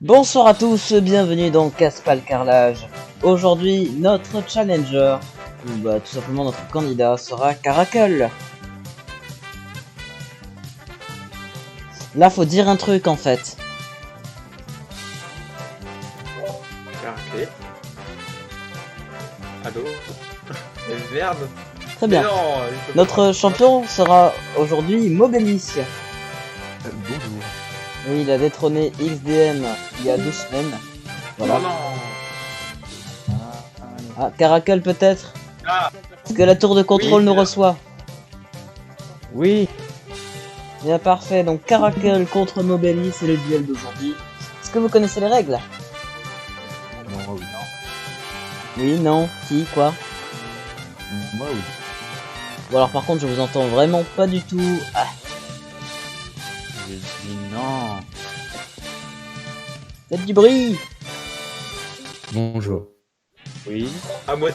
Bonsoir à tous, bienvenue dans Casse-pas le carrelage. Aujourd'hui, notre challenger, ou tout simplement notre candidat, sera Caracal. Là, faut dire un truc en fait. Caracal. Allô. Merde. Très bien. Non, notre champion sera aujourd'hui Mobelis. Bonjour. Oui, il a détrôné XDM il y a 2 semaines. Voilà. Non. Ah, Caracal peut-être. Ah. Est-ce que la tour de contrôle Oui, nous là. reçoit? Oui. Bien parfait, donc Caracal contre Mobelis, c'est le duel d'aujourd'hui. Est-ce que vous connaissez les règles? Moi oui. Oui, non, qui, quoi? Moi oui. Bon alors par contre je vous entends vraiment pas du tout. Ah, J'ai dit non. faites du bruit. Bonjour. Oui. À moi.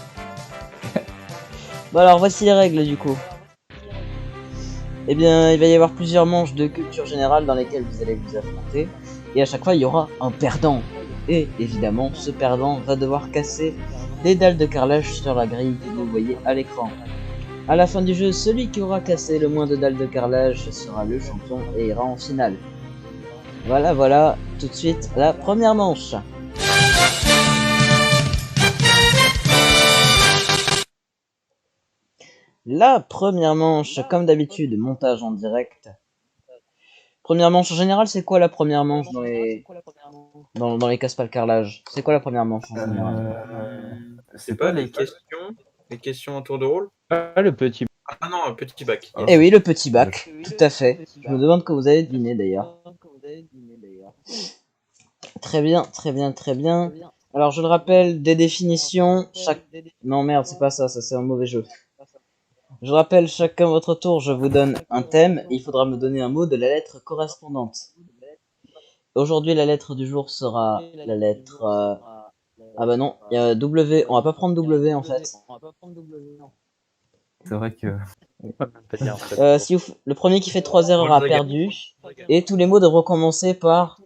Bon alors voici les règles du coup. Eh bien il va y avoir plusieurs manches de culture générale dans lesquelles vous allez vous affronter. Et à chaque fois il y aura un perdant. Et évidemment ce perdant va devoir casser des dalles de carrelage sur la grille que vous voyez à l'écran. À la fin du jeu, celui qui aura cassé le moins de dalles de carrelage sera le champion et ira en finale. Voilà, tout de suite la première manche. La première manche, comme d'habitude, montage en direct. Première manche en général, c'est quoi la première manche dans les casse-pas le carrelage? C'est quoi la première manche en général? C'est pas les questions en tour de rôle. Ah, le petit. Ah non, un petit bac. Eh oui, le petit bac, tout à fait. Je me demande que vous avez deviné d'ailleurs. Très bien, très bien, très bien. Alors je le rappelle, des définitions, chaque... Non merde, c'est pas ça, ça c'est un mauvais jeu. Je rappelle, chacun votre tour, je vous donne un thème, et il faudra me donner un mot de la lettre correspondante. Aujourd'hui, la lettre du jour sera la lettre... Ah bah non, il y a W, on va pas prendre W en fait. C'est vrai que. Si vous... Le premier qui fait 3 erreurs a perdu, et tous les mots devraient commencer par...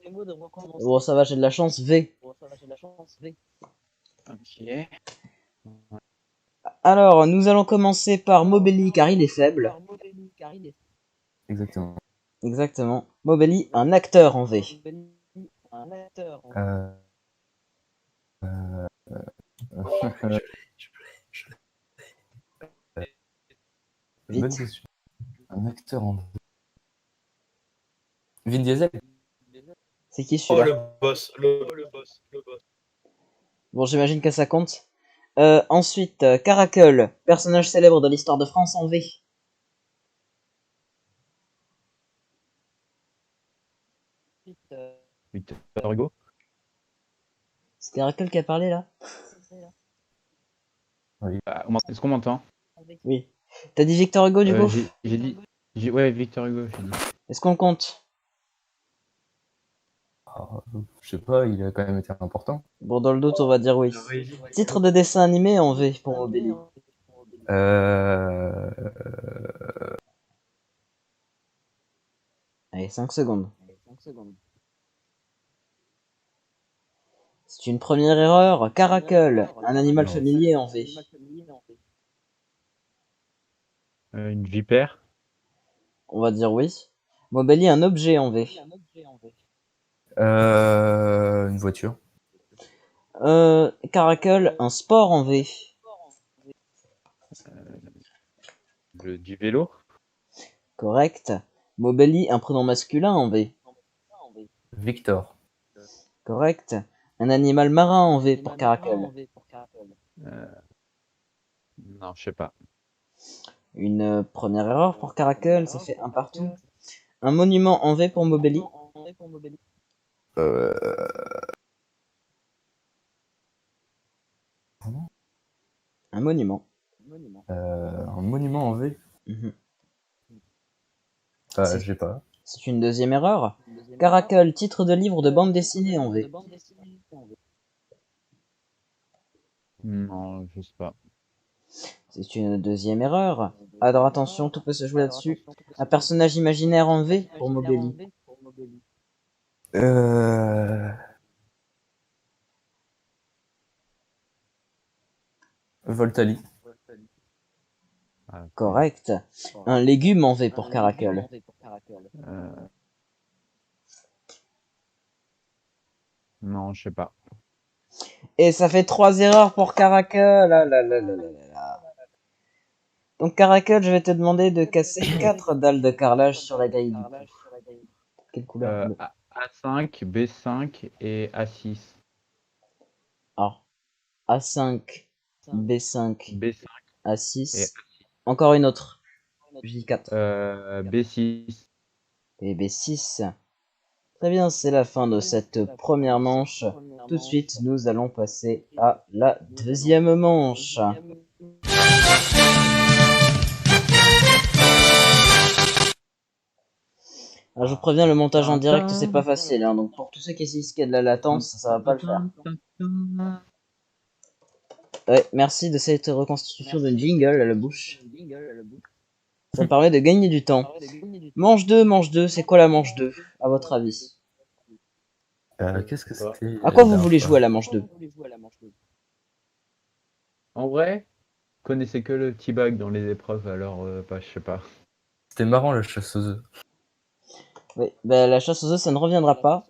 Bon ça va, j'ai de la chance, V. Ok. Alors, nous allons commencer par Mobelli car il est faible. Exactement. Exactement. Mobelli, un acteur en V. Euh... Bonne Vite. question. Un acteur en. Vin Diesel. C'est qui Oh, celui-là? le boss. Le boss. Bon, j'imagine que ça compte. Ensuite, Caracal, personnage célèbre de l'histoire de France en V. Victor Hugo. C'est Caracal qui a parlé là? Oui. Est-ce qu'on m'entend? Oui. T'as dit Victor Hugo du coup? J'ai dit. Ouais, Victor Hugo. Est-ce qu'on compte? Je sais pas, il a quand même été important. Bon, dans le doute, on va dire oui. Titre de dessin animé en V pour Mobelli. Allez, 5 secondes. C'est une première erreur. Caracal, un animal familier en V. Une vipère. On va dire oui. Mobelli, un objet en V. Une voiture. Caracal, un sport en V. Du vélo. Correct. Mobelli, un prénom masculin en V. Victor. Correct. Un animal marin en V pour Caracal. Non, je sais pas. Une première erreur pour Caracal, ça fait un partout. Un monument en V pour Mobelli. Un monument. Un monument en V. Mhm. J'ai pas. C'est une deuxième erreur. Caracal, titre de livre de bande dessinée en V. Non, je sais pas. C'est une deuxième erreur. Alors attention, tout peut se jouer là-dessus. Un personnage imaginaire en V pour Mobelli. Voltali. Ah, ok. Correct. Un légume en V pour Caracal. Non, je sais pas. Et ça fait 3 erreurs pour Caracal. Ah là là là là là là. Donc Caracal, je vais te demander de casser 4 dalles de carrelage sur la grille du coup. Quelle couleur? Bon. A5, B5 et A6. Alors, A5, B5, B5 et A6. Encore une autre. J4. B6. Et B6. Très bien, c'est la fin de cette première manche. Tout de suite, nous allons passer à la deuxième manche. Alors, je vous préviens, le montage en direct, c'est pas facile. Hein, donc, pour tous ceux qui se disent qu'il y a de la latence, ça va pas le faire. Ouais, merci de cette reconstitution de jingle à la bouche. Ça me permet de gagner du temps. Manche 2, c'est quoi la manche 2, à votre avis? Qu'est-ce que c'était À quoi vous voulez jouer à la manche 2? En vrai, je connaissais que le petit bug dans les épreuves, alors je sais pas. C'était marrant, la chasse aux œufs. Oui, bah, la chasse aux œufs, ça ne reviendra pas.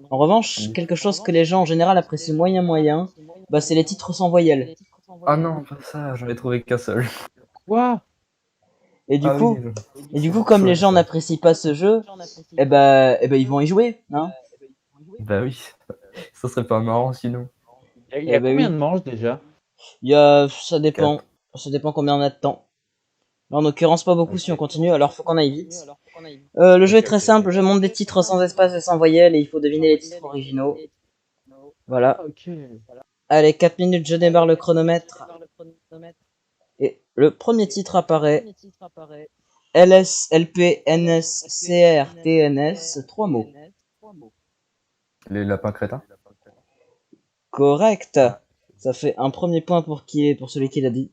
En revanche, quelque chose que les gens en général apprécient moyen, bah, c'est les titres sans voyelles. Ah non, pas ça, j'en ai trouvé qu'un seul. Quoi? Et du Ah coup, oui, comme les chouette, gens ça. n'apprécient pas ce jeu, eh ben, ils vont y jouer, hein. Bah oui, ça serait pas marrant sinon. Il y a Eh ben combien oui. de manches déjà? Ça dépend. Ça dépend combien on a de temps. Là, en l'occurrence, pas beaucoup si on continue, alors faut qu'on aille vite. Le jeu est très simple, je monte des titres sans espace et sans voyelles et il faut deviner les titres originaux. Voilà. Ok. Allez, 4 minutes, je démarre le chronomètre. Et le premier titre apparaît. LS, LP, NS, CR, TNS, 3 mots. Les lapins crétins. Correct. Ça fait un premier point pour celui qui l'a dit.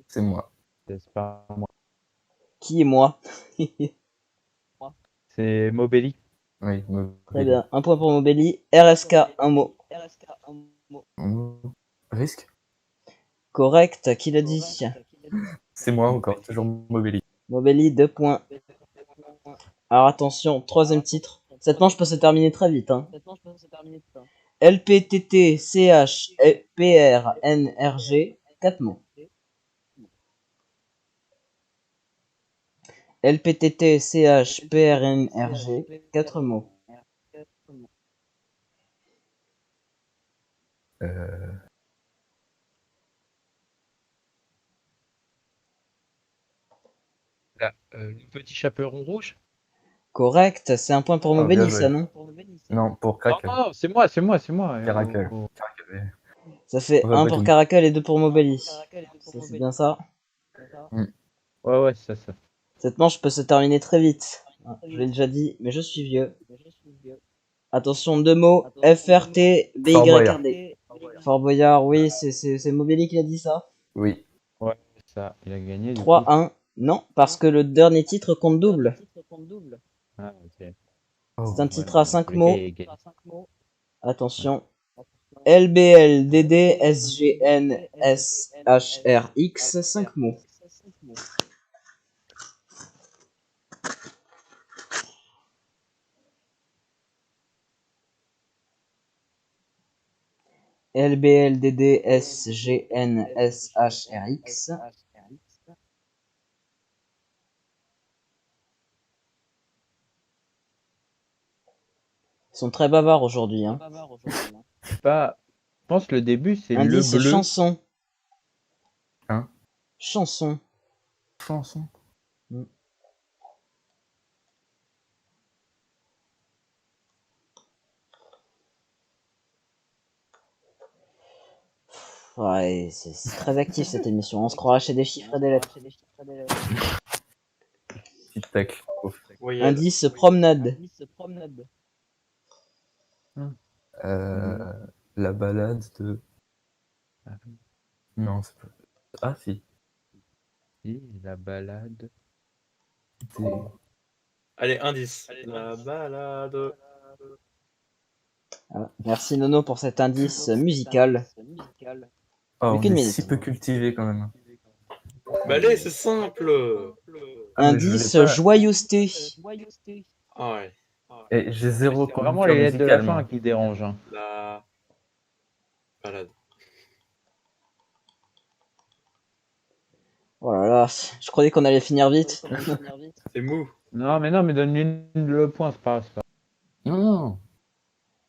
C'est moi. C'est pas moi. Qui est moi? C'est Mobelli. Oui, Très bien. Un point pour Mobelli. RSK, un mot. Risque. Correct. Qui l'a dit? C'est moi encore, toujours Mobili. Mobelli, 2 points. Alors attention, troisième titre. Cette manche peut se terminer très vite. Hein. LPTT, CH, PR, NRG, 4 mots. LPTT, CH, PR, NRG, 4 mots. Là, le petit chaperon rouge. Correct, c'est un point pour Mobelli, bien joué. ça, non? Non, pour Crackle. Oh, c'est moi. Caracal. Oh. Ça fait On va 1 pas pour tout. Caracal et 2 pour Mobelli. C'est bien ça? Ouais, c'est ça. Cette manche peut se terminer très vite. Je l'ai déjà dit, mais je suis vieux. Attention, 2 mots. FRT, BYRD. Fort Boyard, oui, c'est Mobelli qui a dit ça. Oui. Ouais, ça. Il a gagné. 3-1. Non, parce que le dernier titre compte double. Ah, ok. C'est un titre à 5 mots. Et gagné. Attention. LBL, DD, SGN, SHRX, 5 mots. LBL, DD, SGN, SHRX. Ils sont très bavards aujourd'hui. Hein. Pas. Je pense que le début c'est le Indice bleu. chanson. Hein? Chanson. Chanson. Ouais, c'est très actif cette émission. On se croirait chez des chiffres et des lettres. Petite tacle. Indice promenade. La balade de. Non, c'est pas. Ah si. Si, la balade. Allez, indice. La balade. Ah, merci Nono pour cet indice musical. Oh, on Aucune est minute. si peu cultivé quand même. Bah allez, c'est simple. Mais je Indice l'ai pas. joyeuseté. Ah ouais. Et j'ai zéro C'est vraiment culture les lettres de la musicale, fin moi. qui dérangent. Hein. La balade. Oh là là, je croyais qu'on allait finir vite. C'est mou. Non, mais donne-lui le point, c'est pas grave. Non, non.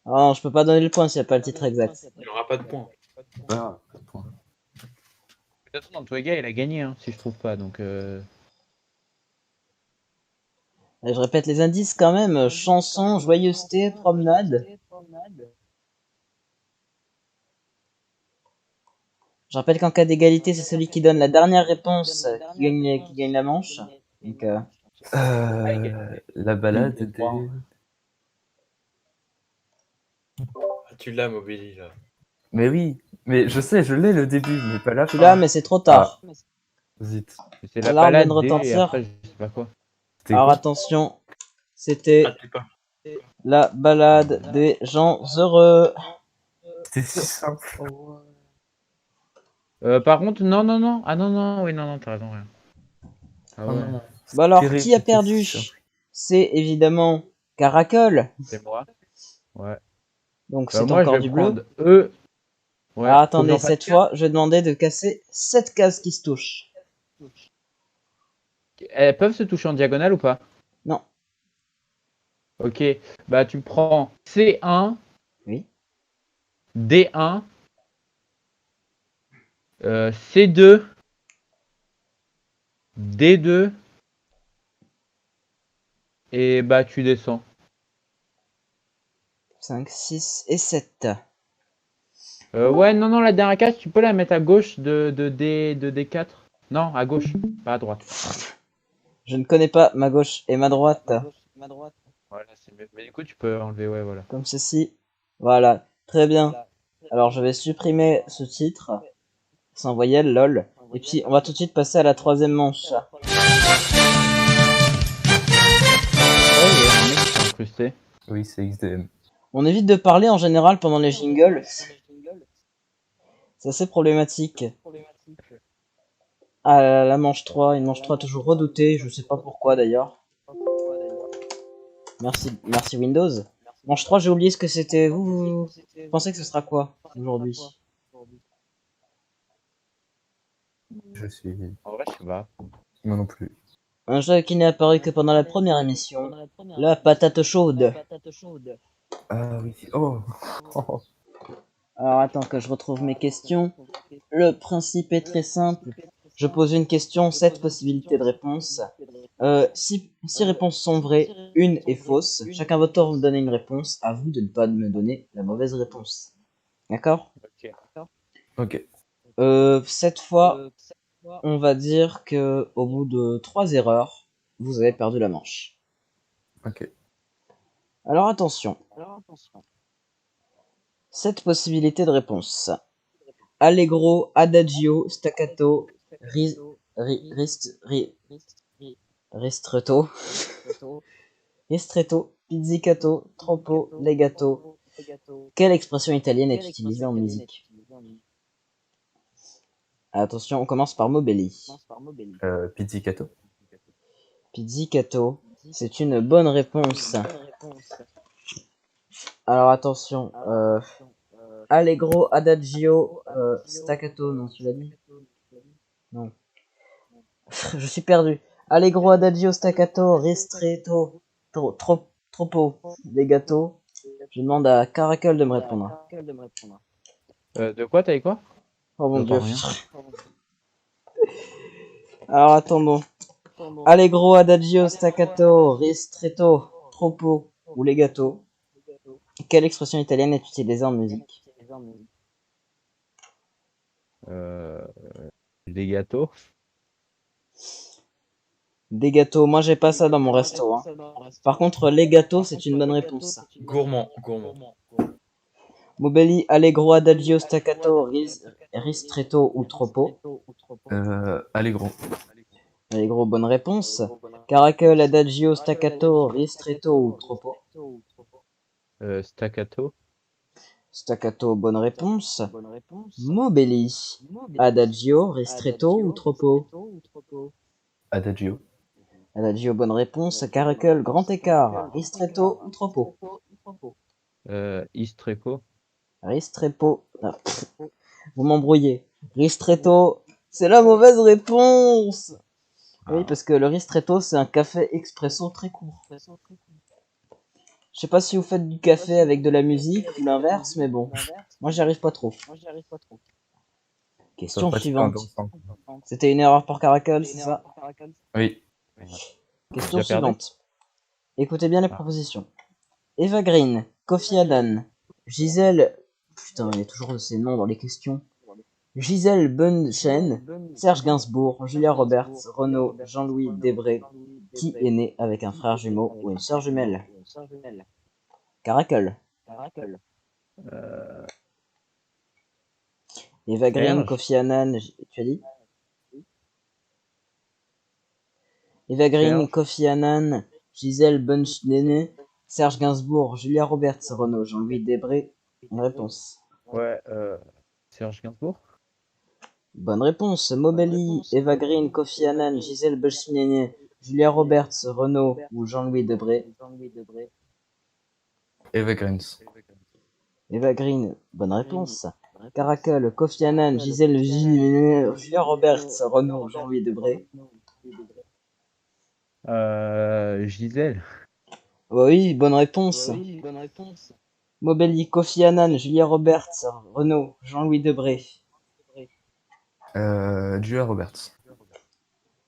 Ah non, je peux pas donner le point s'il n'y a pas le titre exact. Il n'y aura pas de point. Pas de point. De toute façon, dans tous les gars, il a gagné, hein, si je trouve pas. Donc, Et je répète les indices quand même. Chanson, joyeuseté, promenade. Je rappelle qu'en cas d'égalité, c'est celui qui donne la dernière réponse qui gagne la manche. Donc, La balade des... Ah, tu l'as, Mobili, là. Mais oui, mais je sais, je l'ai le début, mais pas la tu fin. l'as, mais c'est trop tard. Zut. c'est la L'alarme vient balade de des... Et retentir. après, je sais pas quoi. C'était Alors quoi attention, c'était Ah, t'es pas. la balade des gens heureux. C'était si simple. Par contre, non. Ah non, oui, non, t'as raison, rien. Ah Oh ouais, non. Bon alors, Terrible, qui a c'était perdu? si simple. C'est évidemment Caracol. c'est moi. Ouais. Donc Bah, c'est moi, je encore vais du bleu. prendre E. Ouais. Alors Faut que attendez, j'en fasse cette fois, je vais demander de casser 7 cases qui se touchent. quatre. Elles peuvent se toucher en diagonale ou pas? Non. Ok. Bah, tu prends C1, Oui. D1, C2, D2, et bah, tu descends. 5, 6 et 7. Ouais, non, la dernière case, tu peux la mettre à gauche de D4. Non, à gauche, pas à droite. Je ne connais pas ma gauche et ma droite. Voilà, c'est mieux. Mais du coup, tu peux enlever, ouais, voilà. Comme ceci. Voilà. Très bien. Alors je vais supprimer ce titre. Sans voyelle, lol. Et puis on va tout de suite passer à la troisième manche. Incrusté. Oui, c'est XDM. On évite de parler en général pendant les jingles. C'est assez problématique. Ah, la manche 3, une manche 3 toujours redoutée, je sais pas pourquoi d'ailleurs. Merci Windows. Manche 3, j'ai oublié ce que c'était. Vous pensez que ce sera quoi aujourd'hui? Je suis... En vrai, je sais pas. Moi non plus. Un jeu qui n'est apparu que pendant la première émission. La patate chaude. Ah oui. Oh. Alors attends que je retrouve mes questions. Le principe est très simple. Je pose une question, 7 possibilités de réponse. 6 réponses sont vraies, une est fausse. Chacun votre tour vous donner une réponse. À vous de ne pas me donner la mauvaise réponse. D'accord? Ok. Cette fois, on va dire que au bout de 3 erreurs, vous avez perdu la manche. Ok. Alors attention. 7 possibilités de réponse. Allegro, adagio, staccato, ristretto, ristretto, pizzicato, troppo, legato. Quelle expression italienne est utilisée en musique? Attention, on commence par Mobelli. Pizzicato. Pizzicato, c'est une bonne réponse. Alors attention, Allegro, adagio, staccato, non, tu l'as dit? Non. Je suis perdu. Allegro, adagio, staccato, ristretto, troppo, legato. Je demande à Caracol de me répondre. De quoi, t'as dit quoi? Oh mon J'entends dieu. rien. Alors attendons. Allegro, adagio, staccato, ristretto, troppo ou legato. Quelle expression italienne est utilisée en musique? Des gâteaux. Des gâteaux, moi j'ai pas ça dans mon resto. Hein. Par contre, les gâteaux, c'est une bonne réponse. Gourmand. Mobelli, allegro, adagio, staccato, ristretto ou troppo. Allegro. Allegro, bonne réponse. Caracol, adagio, staccato, ristretto ou troppo. Staccato. Staccato, bonne réponse. Mobelli. Adagio, ristretto ou troppo? Adagio. Adagio, bonne réponse. Caracal, grand écart. Ristretto ou troppo? Istrepo. Ristretto. Ah, vous m'embrouillez. Ristretto, c'est la mauvaise réponse. Oui, parce que le ristretto, c'est un café expresso très court. Je sais pas si vous faites du café avec de la musique ou l'inverse, mais bon. Moi, j'y arrive pas trop. Question Sympathique en suivante. dansant. C'était une erreur pour Caracal, c'est ça? Oui. Question Déjà perdu. suivante. Écoutez bien les propositions. Eva Green, Kofi Annan, Gisèle... Putain, il y a toujours ces noms dans les questions. Gisèle Bunchen, Serge Gainsbourg, Julia Roberts, Renaud, Jean-Louis Debré, qui est né avec un frère jumeau ou une sœur jumelle? Caracal. Eva Green, Serge. Kofi Annan, tu as dit? Eva Green, Serge. Kofi Annan, Gisèle Bunchen, Serge Gainsbourg, Julia Roberts, Renaud, Jean-Louis Debré. Une réponse. Ouais, Serge Gainsbourg. Bonne réponse. Mobelli, Eva Green, Kofi Annan, Gisèle Bunchen, Julia Roberts, Renaud ou Jean-Louis Debré. Evergreens. Eva Green, bonne réponse. Caracal, Kofi Annan, Gisèle Julia Roberts, Renaud, Jean-Louis Debré. Gisèle. Oui, bonne réponse. Mobelli, Kofi Annan, Julia Roberts, Renaud, Jean-Louis Debré. Julia Roberts.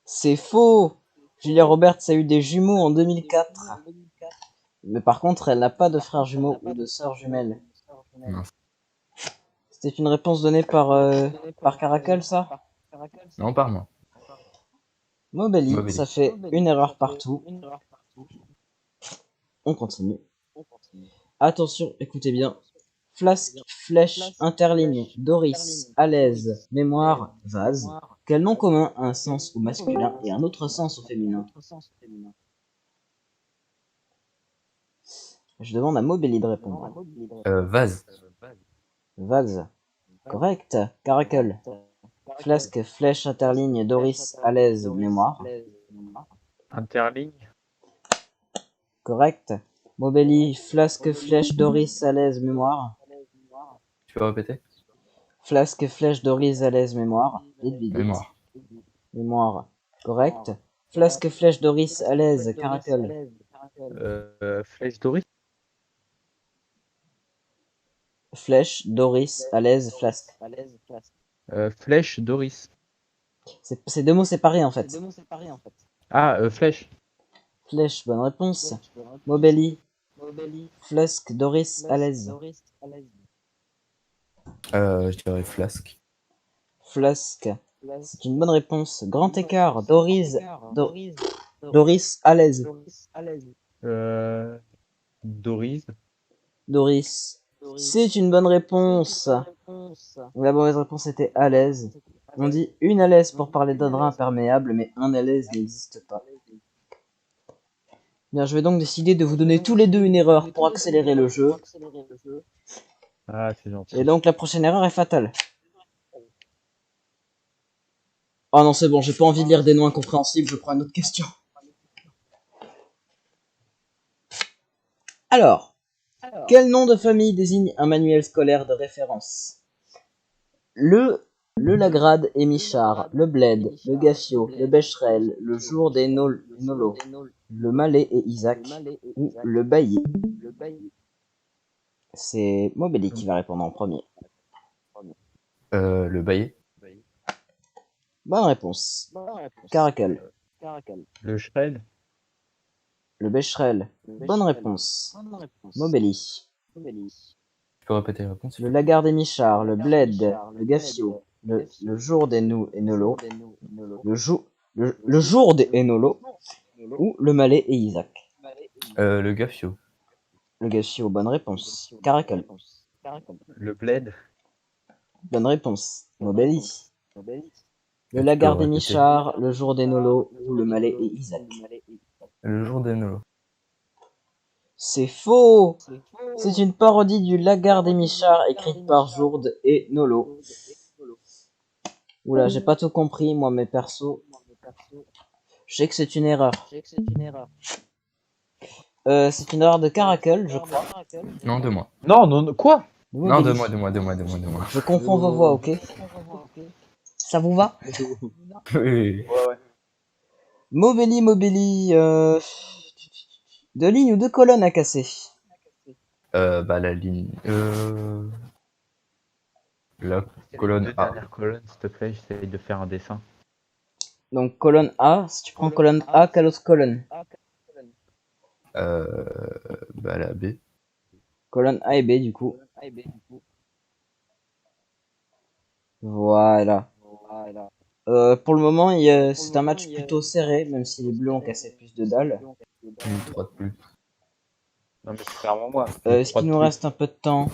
C'est faux. Julia Roberts a eu des jumeaux en 2004. Mais par contre, elle n'a pas de frère jumeau ou de sœur jumelle. Mince. C'était une réponse donnée par Caracal, ça? Non, par moi. Mobelli, Mobelli. ça fait une erreur partout. On continue. Attention, écoutez bien. Flasque, flèche, interligne, Doris, à l'aise, mémoire, vase. Quel nom commun a un sens au masculin et un autre sens au féminin? Je demande à Mobelli de répondre. Vase. Vase. Correct. Caracal. Flasque, flèche, interligne, Doris, à l'aise, mémoire. Interligne. Correct. Mobelli, flasque, flèche, Doris, à l'aise, mémoire. Tu peux répéter? Flasque, flèche, Doris, à l'aise, mémoire. Vite, vite, vite. Mémoire. Mémoire. Correct. Flasque, flèche, Doris, à l'aise, Caracal. Flèche Doris. Flèche, Doris, à l'aise, flasque. Flèche Doris. C'est deux mots séparés en fait. Ah, flèche. Flèche, bonne réponse. Mobelli, flasque, Doris, à l'aise. Je dirais flasque. Flasque, c'est une bonne réponse. Grand écart, Doris, Doris, à l'aise. Doris. Doris, c'est une bonne réponse. La mauvaise réponse était à l'aise. On dit une à l'aise pour parler d'un drap imperméable, mais un à l'aise n'existe pas. Bien, je vais donc décider de vous donner tous les deux une erreur pour accélérer le jeu. Ah, c'est gentil. Et donc la prochaine erreur est fatale. Oh non, c'est bon, j'ai pas envie de lire des noms incompréhensibles, je prends une autre question. Alors, quel nom de famille désigne un manuel scolaire de référence? Le Lagrade et Michard, le Bled, le Gaffio, le Becherel, le Jour des Nolo, le Mallet et Isaac, ou le Bailly. C'est Mobelli qui va répondre en premier. Le Baillet. Bonne réponse. Caracal. Le Shrel. Le Becherel. Bonne réponse. Mobelli. Tu peux répéter la réponse? Le Lagarde et Michard, le Bled, le Gaffio, le Jour des Nolo, le Jour des Enolo, ou le Mallet et Isaac. Le Gaffio. Le Gaffio, bonne réponse. Caracal. Le Bled. Bonne réponse. Mobelli. Le Lagarde et répéter. Michard, le Jour des Nolo, ou le Mallet et Isaac. Le jour des Nolo. C'est faux. C'est une parodie du Lagarde et Michard écrite par Jourde et Nolo. Oula, j'ai pas tout compris, moi, mes persos. Je sais que c'est une erreur. C'est une erreur de Caracal, je crois. Non, de moi. Non, non, non, quoi? Non, de Mobelis. moi. Je confonds vos voix, ok? Ça vous va? Oui. Mobeli, deux lignes ou deux colonnes à casser? Bah, la ligne. La colonne Deux A. dernières colonnes, s'il te plaît, j'essaye de faire un dessin. Donc colonne A, si tu prends colonne A, quelle autre colonne? Bah, la B. Colonne A et B du coup. Voilà. Pour le moment, c'est un match plutôt serré, même si les bleus ont cassé plus de dalles. Une 3 de plus. Non, mais c'est clairement moi. Est-ce qu'il nous reste un peu de temps?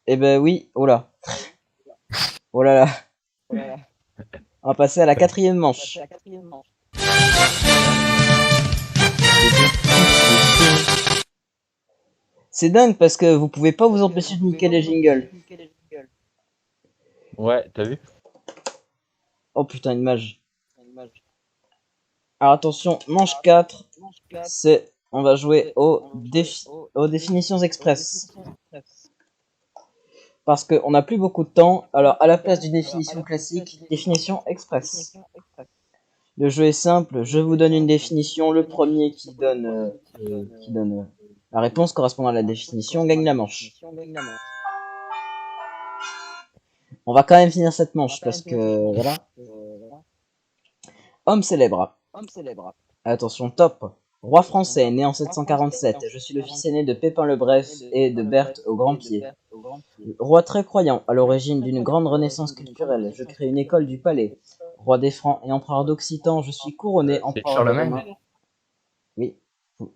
Eh ben oui, oh là. Oh là là. On va passer à la quatrième manche. C'est dingue parce que vous pouvez pas vous empêcher de niquer les jingles. Ouais, t'as vu? Oh putain, une mage. Alors attention, manche 4, on va jouer aux définitions express. Parce qu'on n'a plus beaucoup de temps, alors à la place d'une définition classique, définition express. Le jeu est simple, je vous donne une définition, le premier qui donne la réponse correspondant à la définition gagne la manche. On va quand même finir cette manche parce que voilà. Homme célèbre. Attention, top. Roi français, né en 747. Je suis le fils aîné de Pépin le Bref et de Berthe au Grand Pied. Roi très croyant, à l'origine d'une grande renaissance culturelle. Je crée une école du palais. Roi des Francs et empereur d'Occitan, je suis couronné empereur Charlemagne. romain. Oui. Vous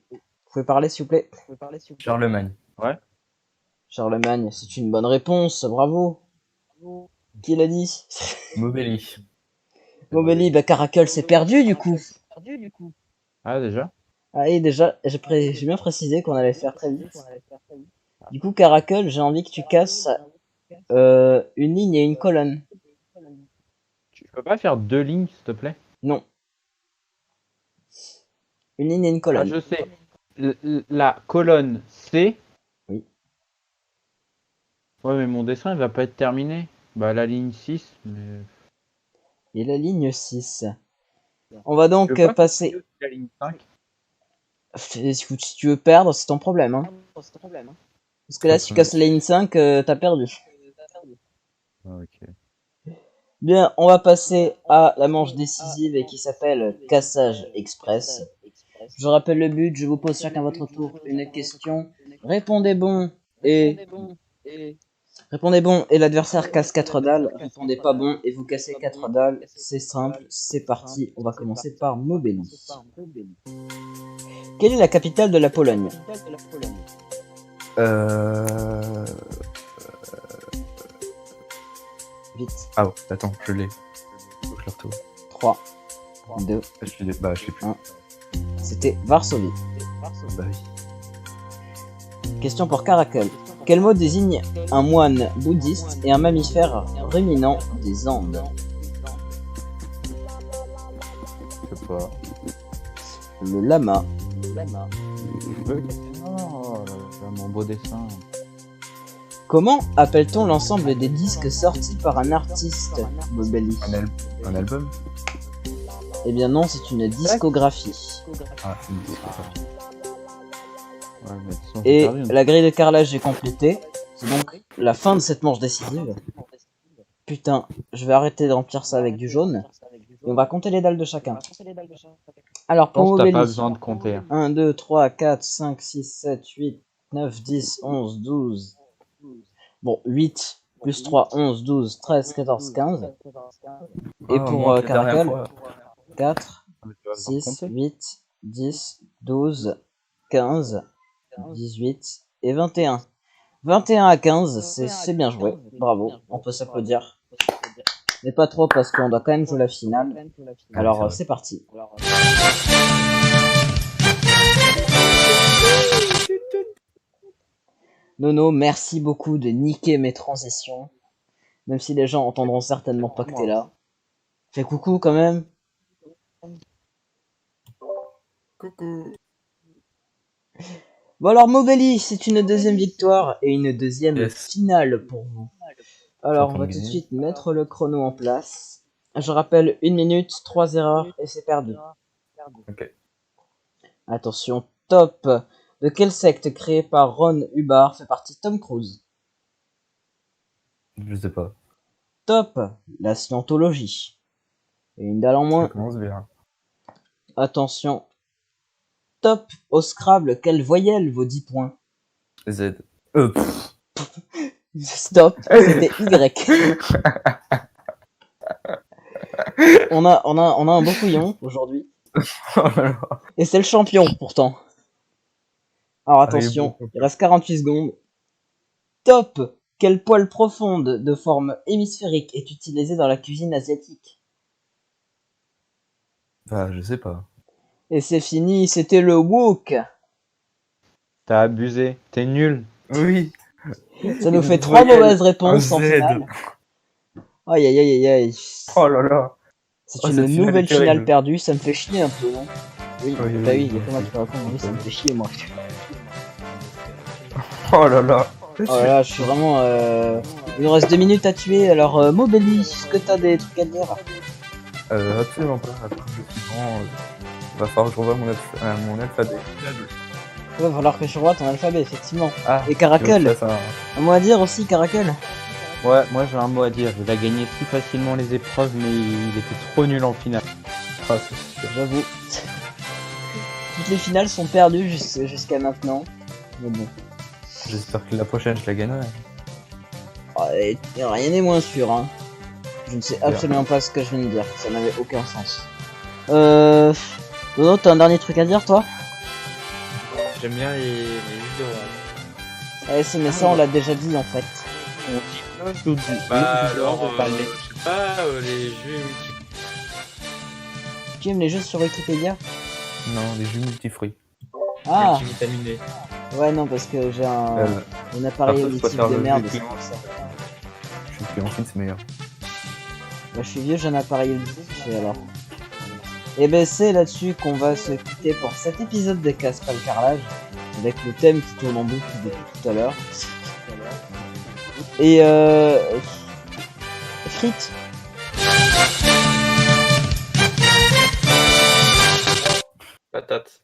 pouvez parler, s'il vous plaît? Charlemagne. Ouais. Charlemagne, c'est une bonne réponse, bravo. Qui l'a dit? Mobeli. Mobeli, bah Caracal c'est perdu du coup. Ah, déjà? Ah et déjà, j'ai bien précisé qu'on allait faire très vite. Du coup, Caracal, j'ai envie que tu casses une ligne et une colonne. Tu peux pas faire deux lignes, s'il te plaît? Non. Une ligne et une Ah, colonne. je sais. La colonne C. Oui. Ouais, mais mon dessin, il va pas être terminé. Bah, la ligne 6, mais... Et la ligne 6. On va donc Tu veux pas passer... continuer aussi la ligne 5? Si tu veux perdre, c'est ton problème. Hein. Parce que là, si tu casses la ligne 5, t'as perdu. Ah, ok. Bien, on va passer à la manche décisive et qui s'appelle Cassage Express. Je rappelle le but, je vous pose chacun à votre tour une question. Répondez bon et l'adversaire casse 4 dalles. Répondez pas bon et vous cassez 4 dalles. C'est simple, c'est parti. On va commencer par Mobeli. Quelle est la capitale de la Pologne? Vite. Ah, oh, attends, je l'ai. Faut que je le retrouve. 3, 2, Je l'ai plus. c'était Varsovie. Bah oui. Question pour Caracal. Quel mot désigne un moine bouddhiste et un mammifère ruminant des Andes? Je sais pas. Le lama. Oh, mon beau dessin. Comment appelle-t-on l'ensemble des disques sortis par un artiste, Mobeli? Un album. Eh bien non, c'est une discographie. Ah, une discographie. Ouais, mais de toute façon, Et j'ai perdu, hein. la grille de carrelage est complétée. C'est donc la fin de cette manche décisive. Putain, je vais arrêter de remplir ça avec du jaune. Et on va compter les dalles de chacun. Alors Je pense pour que t'as pas Mobeli, besoin de compter. 1, 2, 3, 4, 5, 6, 7, 8, 9, 10, 11, 12. Bon, 8 plus 3, 11, 12, 13, 14, 15. Et Ah, pour moins que la dernière Caracal, fois. 4, Ah, mais tu vas devoir 6, compter. 8, 10, 12, 15, 18 et 21. 21 à 15, c'est bien joué. Bravo, on peut s'applaudir. Mais pas trop parce qu'on doit quand même jouer la finale. Alors c'est vrai. c'est parti. Nono, merci beaucoup de niquer mes transitions. Même si les gens entendront certainement pas que t'es là. Fais coucou quand même. Coucou. Bon alors Mobelli, c'est une deuxième victoire et une deuxième Yes. finale pour vous. Alors on va tout de suite mettre le chrono en place. Je rappelle 1 minute, 3 erreurs et c'est perdu. Ok. Attention, top. De quelle secte créée par Ron Hubbard fait partie Tom Cruise? Je sais pas. Top, la scientologie. Et une dalle en Ça moins. commence bien. Attention. Top, au Scrabble, quelle voyelle vaut 10 points? Z. Stop, c'était Y. On a un beau couillon aujourd'hui. Oh là là. Et c'est le champion pourtant. Alors Ah, il est attention, bon. il reste 48 secondes. Top, quelle poêle profonde de forme hémisphérique est utilisée dans la cuisine asiatique? Bah, je sais pas. Et c'est fini, c'était le wok. T'as abusé. T'es nul. Oui. Ça nous fait Une 3 voyelle, mauvaises réponses un en Z. finale. Aïe aïe aïe aïe aïe. Oh là là. C'est Oh, une cette finale nouvelle est terrible. finale perdue, ça me fait chier un peu, non? Oui, Oui, bah oui, oui, oui, comment oui. tu peux répondre? Oui, ça me fait chier moi. Oh là là. Oh là là, je suis vraiment... Il nous reste 2 minutes à tuer, alors Mobelli, est-ce que t'as des trucs à dire? Absolument pas. Attends, je suis vraiment. Va falloir que je revoie mon alphabet. Il va falloir que je revoie ton alphabet, effectivement. Ah. Et Caracal, Ça, ça... un mot à dire aussi, Caracal? Ouais, moi j'ai un mot à dire. Il a gagné si facilement les épreuves, mais il était trop nul en finale. Ah, c'est sûr. J'avoue. Toutes les finales sont perdues jusqu'à maintenant. Mais bon. J'espère que la prochaine, je la gagnerai. Et rien n'est moins sûr, hein. Je ne sais absolument pas ce que je viens de dire, ça n'avait aucun sens. Dodo, t'as un dernier truc à dire, toi? J'aime bien les jus d'orange. Eh, c'est, mais ça, on l'a déjà dit, en fait. Bah alors, je sais pas, les jus Tu aimes les jeux sur Wikipédia? Non, les jus multifruits. Ah, multivitaminés. ouais, non, parce que j'ai un appareil perso, je auditif préfère de le merde, jus c'est clément. pour ça. Je suis plus ensuite, c'est meilleur. Bah, je suis vieux, j'ai un appareil auditif, et alors. Et ben, c'est là-dessus qu'on va se quitter pour cet épisode de Casse-pas le carrelage, avec le thème qui tourne en boucle depuis tout à l'heure. Et frites. Patate.